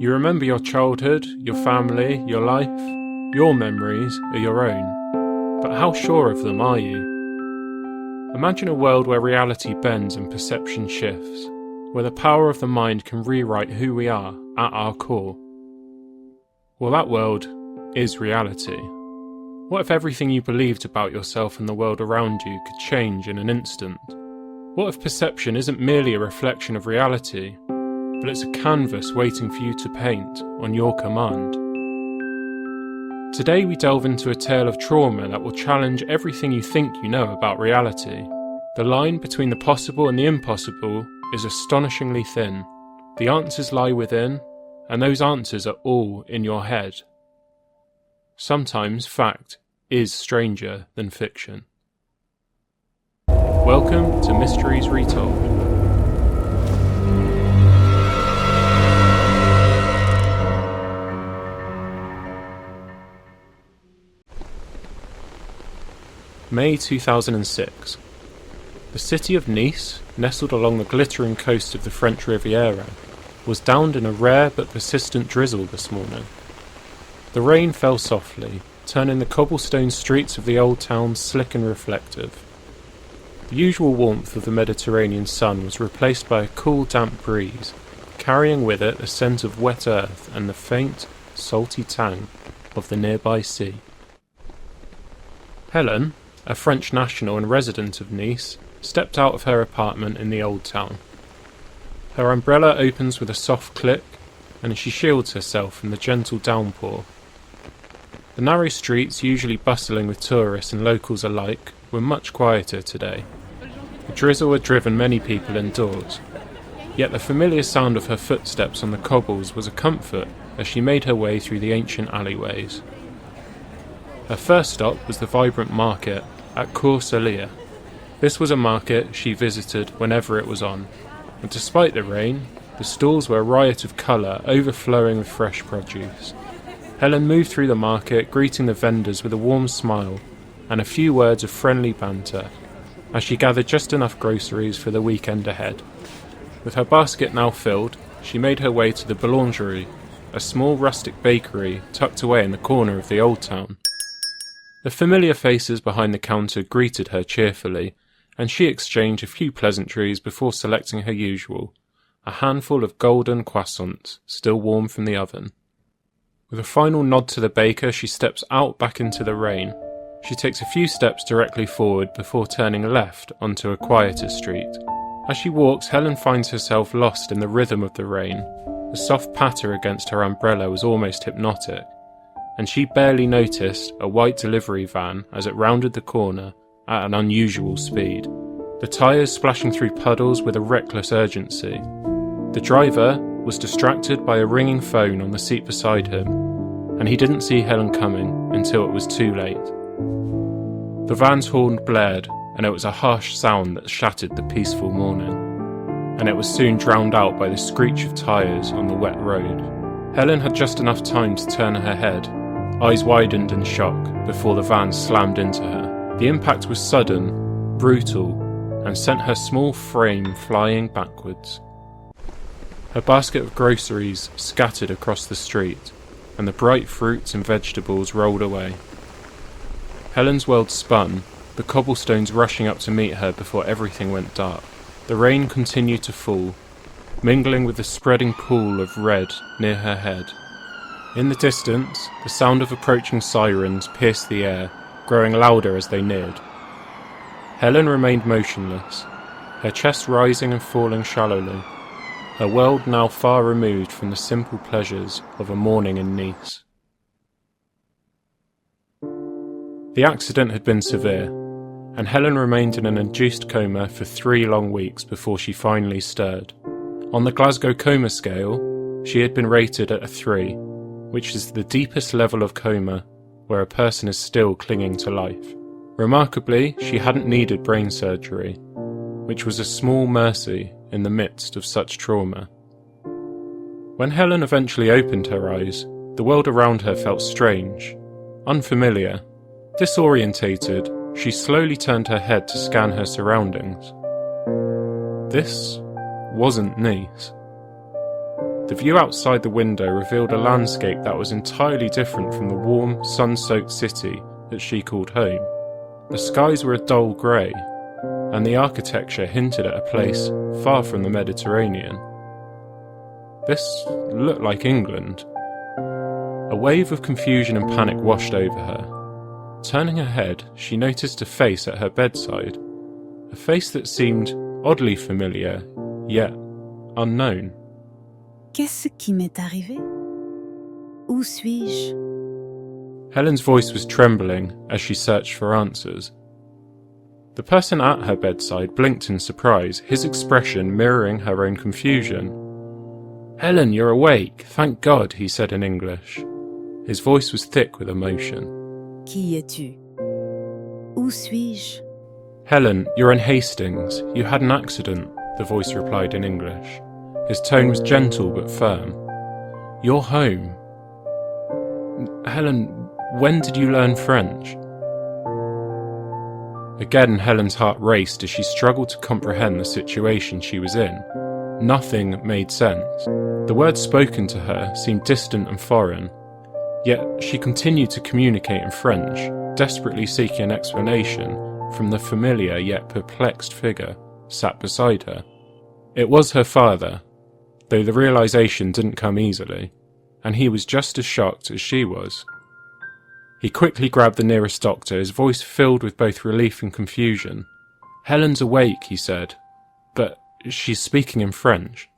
You remember your childhood, your family, your life. Your memories are your own. But how sure of them are you? Imagine a world where reality bends and perception shifts, where the power of the mind can rewrite who we are at our core. Well, that world is reality. What if everything you believed about yourself and the world around you could change in an instant? What if perception isn't merely a reflection of reality, but it's a canvas waiting for you to paint on your command? Today we delve into a tale of trauma that will challenge everything you think you know about reality. The line between the possible and the impossible is astonishingly thin. The answers lie within, and those answers are all in your head. Sometimes fact is stranger than fiction. Welcome to Mysteries Retold. May 2006. The city of Nice, nestled along the glittering coast of the French Riviera, was downed in a rare but persistent drizzle this morning. The rain fell softly, turning the cobblestone streets of the old town slick and reflective. The usual warmth of the Mediterranean sun was replaced by a cool, damp breeze, carrying with it a scent of wet earth and the faint, salty tang of the nearby sea. Helen, a French national and resident of Nice, stepped out of her apartment in the old town. Her umbrella opens with a soft click, and she shields herself from the gentle downpour. The narrow streets, usually bustling with tourists and locals alike, were much quieter today. The drizzle had driven many people indoors, yet the familiar sound of her footsteps on the cobbles was a comfort as she made her way through the ancient alleyways. Her first stop was the vibrant market at Cours-Salier. This was a market she visited whenever it was on, and despite the rain, the stalls were a riot of colour, overflowing with fresh produce. Helen moved through the market, greeting the vendors with a warm smile and a few words of friendly banter, as she gathered just enough groceries for the weekend ahead. With her basket now filled, she made her way to the Boulangerie, a small rustic bakery tucked away in the corner of the old town. The familiar faces behind the counter greeted her cheerfully, and she exchanged a few pleasantries before selecting her usual, a handful of golden croissants, still warm from the oven. With a final nod to the baker, she steps out back into the rain. She takes a few steps directly forward before turning left onto a quieter street. As she walks, Helen finds herself lost in the rhythm of the rain. The soft patter against her umbrella was almost hypnotic, and she barely noticed a white delivery van as it rounded the corner at an unusual speed, the tyres splashing through puddles with a reckless urgency. The driver was distracted by a ringing phone on the seat beside him, and he didn't see Helen coming until it was too late. The van's horn blared, and it was a harsh sound that shattered the peaceful morning, and it was soon drowned out by the screech of tyres on the wet road. Helen had just enough time to turn her head, eyes widened in shock before the van slammed into her. The impact was sudden, brutal, and sent her small frame flying backwards. Her basket of groceries scattered across the street, and the bright fruits and vegetables rolled away. Helen's world spun, the cobblestones rushing up to meet her before everything went dark. The rain continued to fall, mingling with the spreading pool of red near her head. In the distance, the sound of approaching sirens pierced the air, growing louder as they neared. Helen remained motionless, her chest rising and falling shallowly, her world now far removed from the simple pleasures of a morning in Nice. The accident had been severe, and Helen remained in an induced coma for 3 long weeks before she finally stirred. On the Glasgow coma scale, she had been rated at a 3, which is the deepest level of coma where a person is still clinging to life. Remarkably, she hadn't needed brain surgery, which was a small mercy in the midst of such trauma. When Helen eventually opened her eyes, the world around her felt strange, unfamiliar. Disorientated, she slowly turned her head to scan her surroundings. This wasn't Nice. The view outside the window revealed a landscape that was entirely different from the warm, sun-soaked city that she called home. The skies were a dull grey, and the architecture hinted at a place far from the Mediterranean. This looked like England. A wave of confusion and panic washed over her. Turning her head, she noticed a face at her bedside, a face that seemed oddly familiar, yet unknown. Qu'est-ce qui m'est arrivé? Où suis-je? Helen's voice was trembling as she searched for answers. The person at her bedside blinked in surprise, his expression mirroring her own confusion. "Helen, you're awake, thank God," he said in English. His voice was thick with emotion. Qui es-tu? Où suis-je? "Helen, you're in Hastings. You had an accident," the voice replied in English. His tone was gentle but firm. "You're home." "Helen, when did you learn French?" Again, Helen's heart raced as she struggled to comprehend the situation she was in. Nothing made sense. The words spoken to her seemed distant and foreign, yet she continued to communicate in French, desperately seeking an explanation from the familiar yet perplexed figure sat beside her. It was her father, though the realization didn't come easily, and he was just as shocked as she was. He quickly grabbed the nearest doctor, his voice filled with both relief and confusion. "Helen's awake," he said, "but she's speaking in French."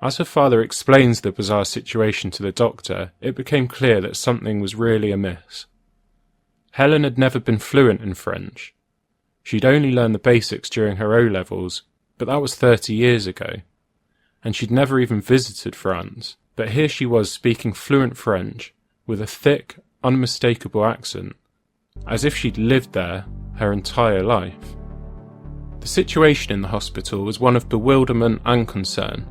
As her father explains the bizarre situation to the doctor, it became clear that something was really amiss. Helen had never been fluent in French. She'd only learned the basics during her O-levels, but that was 30 years ago. And she'd never even visited France, but here she was speaking fluent French with a thick, unmistakable accent, as if she'd lived there her entire life. The situation in the hospital was one of bewilderment and concern.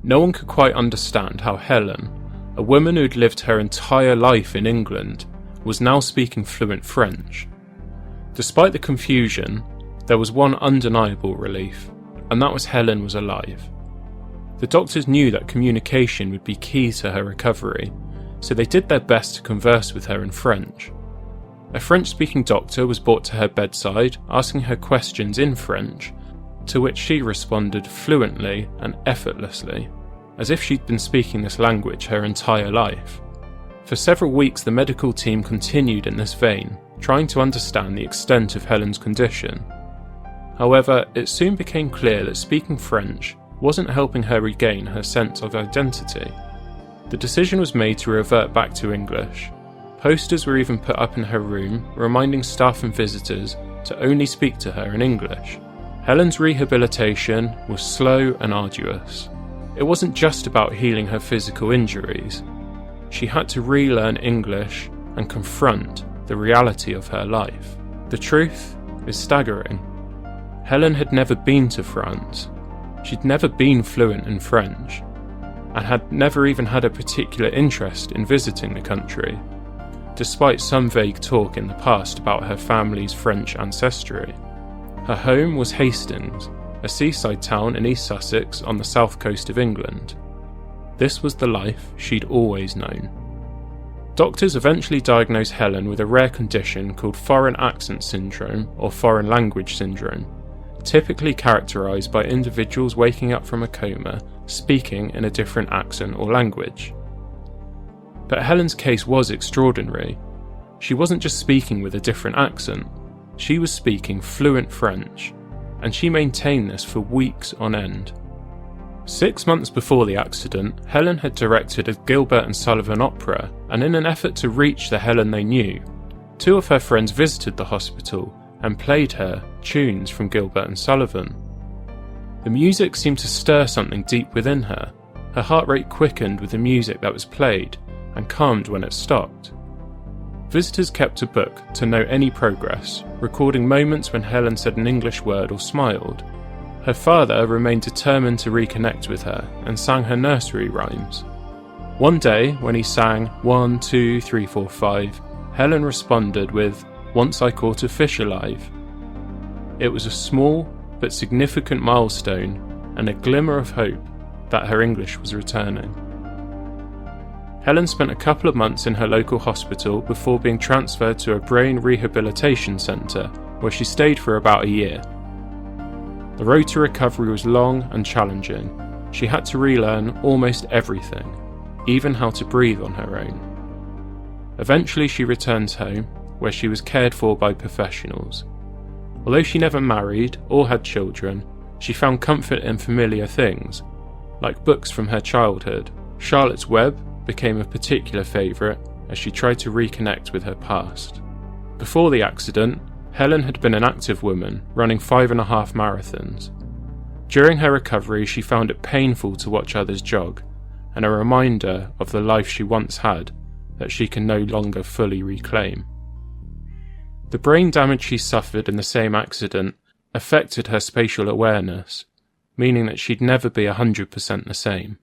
No one could quite understand how Helen, a woman who'd lived her entire life in England, was now speaking fluent French. Despite the confusion, there was one undeniable relief, and that was Helen was alive. The doctors knew that communication would be key to her recovery, so they did their best to converse with her in French. A French-speaking doctor was brought to her bedside, asking her questions in French, to which she responded fluently and effortlessly, as if she'd been speaking this language her entire life. For several weeks the medical team continued in this vein, trying to understand the extent of Helen's condition. However, it soon became clear that speaking French wasn't helping her regain her sense of identity. The decision was made to revert back to English. Posters were even put up in her room, reminding staff and visitors to only speak to her in English. Helen's rehabilitation was slow and arduous. It wasn't just about healing her physical injuries. She had to relearn English and confront the reality of her life. The truth is staggering. Helen had never been to France. She'd never been fluent in French, and had never even had a particular interest in visiting the country, despite some vague talk in the past about her family's French ancestry. Her home was Hastings, a seaside town in East Sussex on the south coast of England. This was the life she'd always known. Doctors eventually diagnosed Helen with a rare condition called foreign accent syndrome or foreign language syndrome, typically characterised by individuals waking up from a coma speaking in a different accent or language. But Helen's case was extraordinary. She wasn't just speaking with a different accent, she was speaking fluent French, and she maintained this for weeks on end. 6 months before the accident, Helen had directed a Gilbert and Sullivan opera, and in an effort to reach the Helen they knew, 2 of her friends visited the hospital and played her tunes from Gilbert and Sullivan. The music seemed to stir something deep within her. Her heart rate quickened with the music that was played and calmed when it stopped. Visitors kept a book to note any progress, recording moments when Helen said an English word or smiled. Her father remained determined to reconnect with her and sang her nursery rhymes. One day, when he sang 1, 2, 3, 4, 5, Helen responded with, "Once I caught a fish alive." It was a small but significant milestone and a glimmer of hope that her English was returning. Helen spent a couple of months in her local hospital before being transferred to a brain rehabilitation centre, where she stayed for about a year. The road to recovery was long and challenging. She had to relearn almost everything, even how to breathe on her own. Eventually she returns home, where she was cared for by professionals. Although she never married or had children, she found comfort in familiar things, like books from her childhood. Charlotte's Web became a particular favourite as she tried to reconnect with her past. Before the accident, Helen had been an active woman, running 5.5 marathons. During her recovery, she found it painful to watch others jog, and a reminder of the life she once had that she can no longer fully reclaim. The brain damage she suffered in the same accident affected her spatial awareness, meaning that she'd never be 100% the same.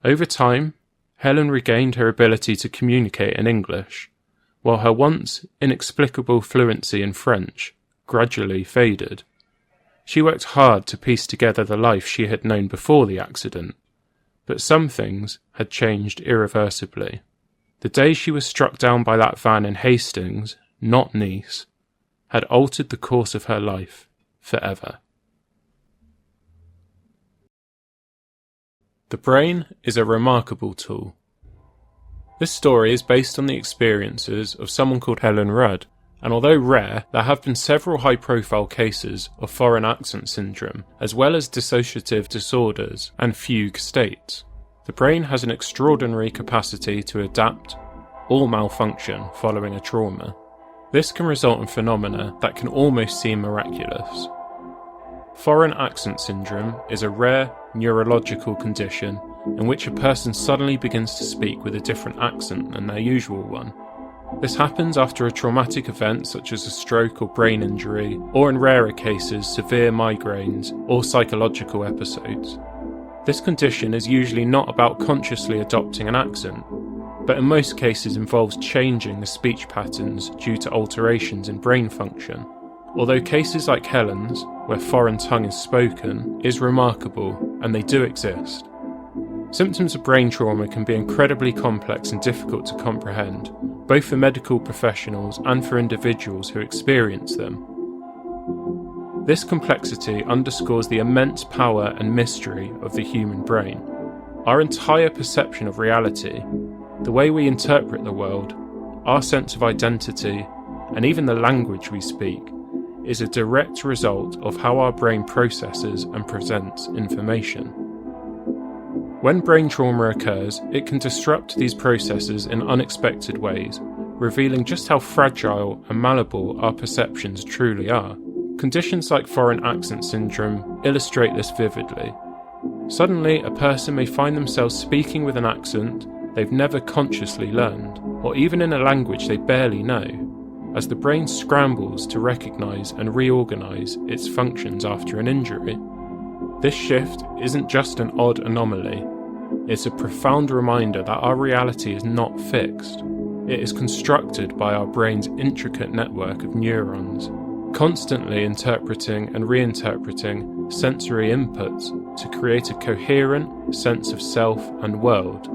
Over time, Helen regained her ability to communicate in English, while her once inexplicable fluency in French gradually faded. She worked hard to piece together the life she had known before the accident, but some things had changed irreversibly. The day she was struck down by that van in Hastings, not Nice, had altered the course of her life forever. The brain is a remarkable tool. This story is based on the experiences of someone called Helen Russ, and although rare, there have been several high-profile cases of foreign accent syndrome, as well as dissociative disorders and fugue states. The brain has an extraordinary capacity to adapt or malfunction following a trauma. This can result in phenomena that can almost seem miraculous. Foreign accent syndrome is a rare neurological condition in which a person suddenly begins to speak with a different accent than their usual one. This happens after a traumatic event such as a stroke or brain injury, or in rarer cases severe migraines or psychological episodes. This condition is usually not about consciously adopting an accent, but in most cases involves changing the speech patterns due to alterations in brain function. Although cases like Helen's, where foreign tongue is spoken, is remarkable, and they do exist. Symptoms of brain trauma can be incredibly complex and difficult to comprehend, both for medical professionals and for individuals who experience them. This complexity underscores the immense power and mystery of the human brain. Our entire perception of reality, the way we interpret the world, our sense of identity, and even the language we speak, is a direct result of how our brain processes and presents information. When brain trauma occurs, it can disrupt these processes in unexpected ways, revealing just how fragile and malleable our perceptions truly are. Conditions like foreign accent syndrome illustrate this vividly. Suddenly, a person may find themselves speaking with an accent they've never consciously learned, or even in a language they barely know, as the brain scrambles to recognise and reorganise its functions after an injury. This shift isn't just an odd anomaly, it's a profound reminder that our reality is not fixed. It is constructed by our brain's intricate network of neurons, constantly interpreting and reinterpreting sensory inputs to create a coherent sense of self and world.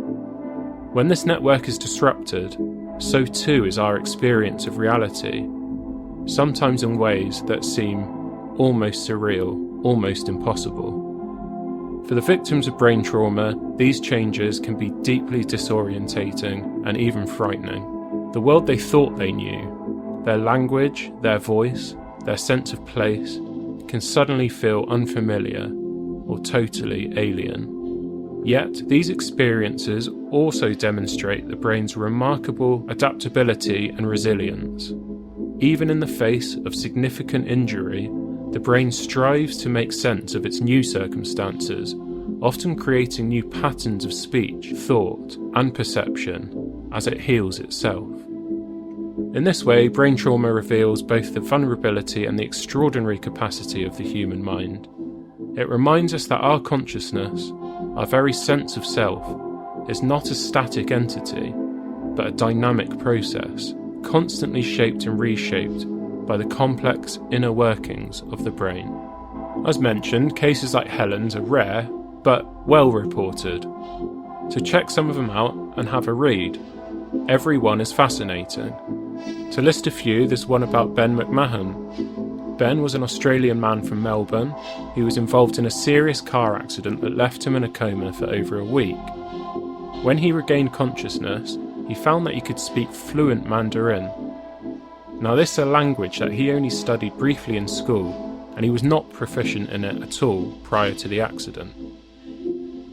When this network is disrupted, so too is our experience of reality, sometimes in ways that seem almost surreal, almost impossible. For the victims of brain trauma, these changes can be deeply disorientating and even frightening. The world they thought they knew, their language, their voice, their sense of place, can suddenly feel unfamiliar or totally alien. Yet, these experiences also demonstrate the brain's remarkable adaptability and resilience. Even in the face of significant injury, the brain strives to make sense of its new circumstances, often creating new patterns of speech, thought, and perception as it heals itself. In this way, brain trauma reveals both the vulnerability and the extraordinary capacity of the human mind. It reminds us that our consciousness, our very sense of self, is not a static entity, but a dynamic process, constantly shaped and reshaped by the complex inner workings of the brain. As mentioned, cases like Helen's are rare, but well reported. To check some of them out and have a read. Every one is fascinating. To list a few, there's one about Ben McMahon. Ben was an Australian man from Melbourne. He was involved in a serious car accident that left him in a coma for over a week. When he regained consciousness, he found that he could speak fluent Mandarin. Now this is a language that he only studied briefly in school, and he was not proficient in it at all prior to the accident.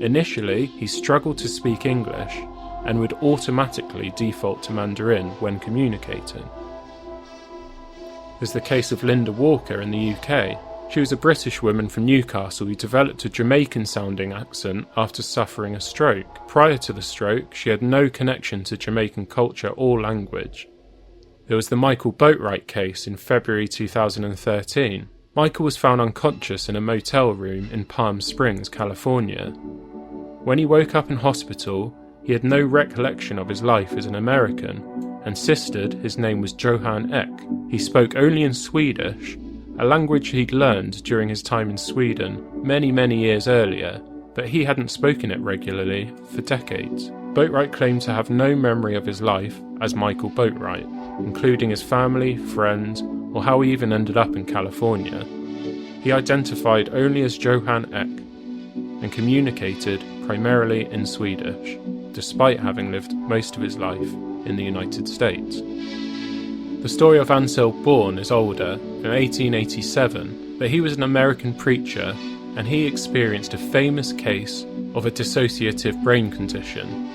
Initially, he struggled to speak English and would automatically default to Mandarin when communicating. There's the case of Linda Walker in the UK. She was a British woman from Newcastle who developed a Jamaican-sounding accent after suffering a stroke. Prior to the stroke, she had no connection to Jamaican culture or language. There was the Michael Boatwright case in February 2013. Michael was found unconscious in a motel room in Palm Springs, California. When he woke up in hospital, he had no recollection of his life as an American, and insisted his name was Johan Ek. He spoke only in Swedish, a language he'd learned during his time in Sweden many years earlier, but he hadn't spoken it regularly for decades. Boatwright claimed to have no memory of his life as Michael Boatwright, including his family, friends, or how he even ended up in California. He identified only as Johan Ek and communicated primarily in Swedish, despite having lived most of his life in the United States. The story of Ansel Bourne is older, from 1887, but he was an American preacher and he experienced a famous case of a dissociative brain condition.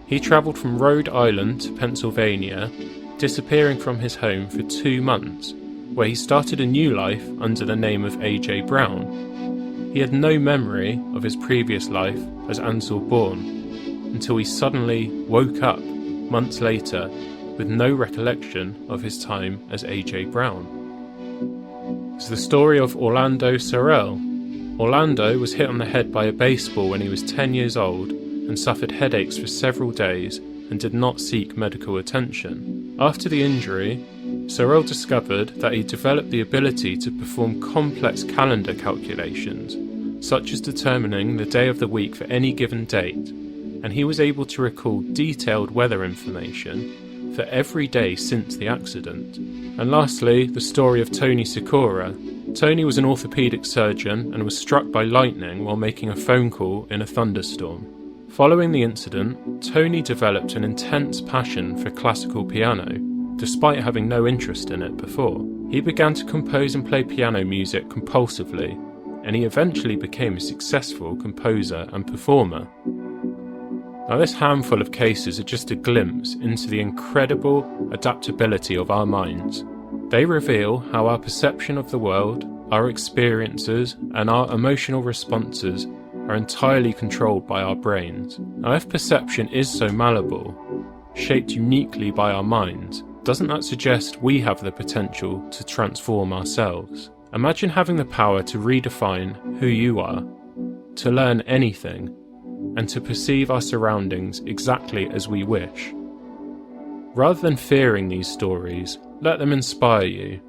He travelled from Rhode Island to Pennsylvania, disappearing from his home for 2 months, where he started a new life under the name of A.J. Brown. He had no memory of his previous life as Ansel Bourne, until he suddenly woke up months later with no recollection of his time as A.J. Brown. It's the story of Orlando Sorrell. Orlando was hit on the head by a baseball when he was 10 years old and suffered headaches for several days and did not seek medical attention. After the injury, Sorrell discovered that he developed the ability to perform complex calendar calculations, such as determining the day of the week for any given date, and he was able to recall detailed weather information for every day since the accident. And lastly, the story of Tony Sikora. Tony was an orthopaedic surgeon and was struck by lightning while making a phone call in a thunderstorm. Following the incident, Tony developed an intense passion for classical piano, despite having no interest in it before. He began to compose and play piano music compulsively, and he eventually became a successful composer and performer. Now, this handful of cases are just a glimpse into the incredible adaptability of our minds. They reveal how our perception of the world, our experiences, and our emotional responses are entirely controlled by our brains. Now, if perception is so malleable, shaped uniquely by our minds, doesn't that suggest we have the potential to transform ourselves? Imagine having the power to redefine who you are, to learn anything, and to perceive our surroundings exactly as we wish. Rather than fearing these stories, let them inspire you.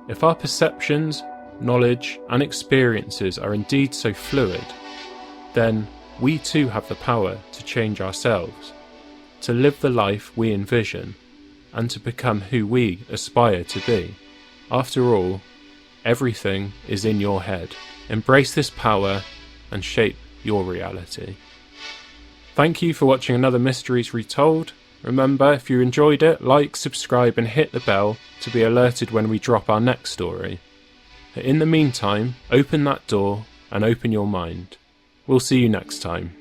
If our perceptions, knowledge, and experiences are indeed so fluid, then we too have the power to change ourselves, to live the life we envision, and to become who we aspire to be. After all, everything is in your head. Embrace this power and shape your reality. Thank you for watching another Mysteries Retold. Remember, if you enjoyed it, like, subscribe and hit the bell to be alerted when we drop our next story. In the meantime, open that door and open your mind. We'll see you next time.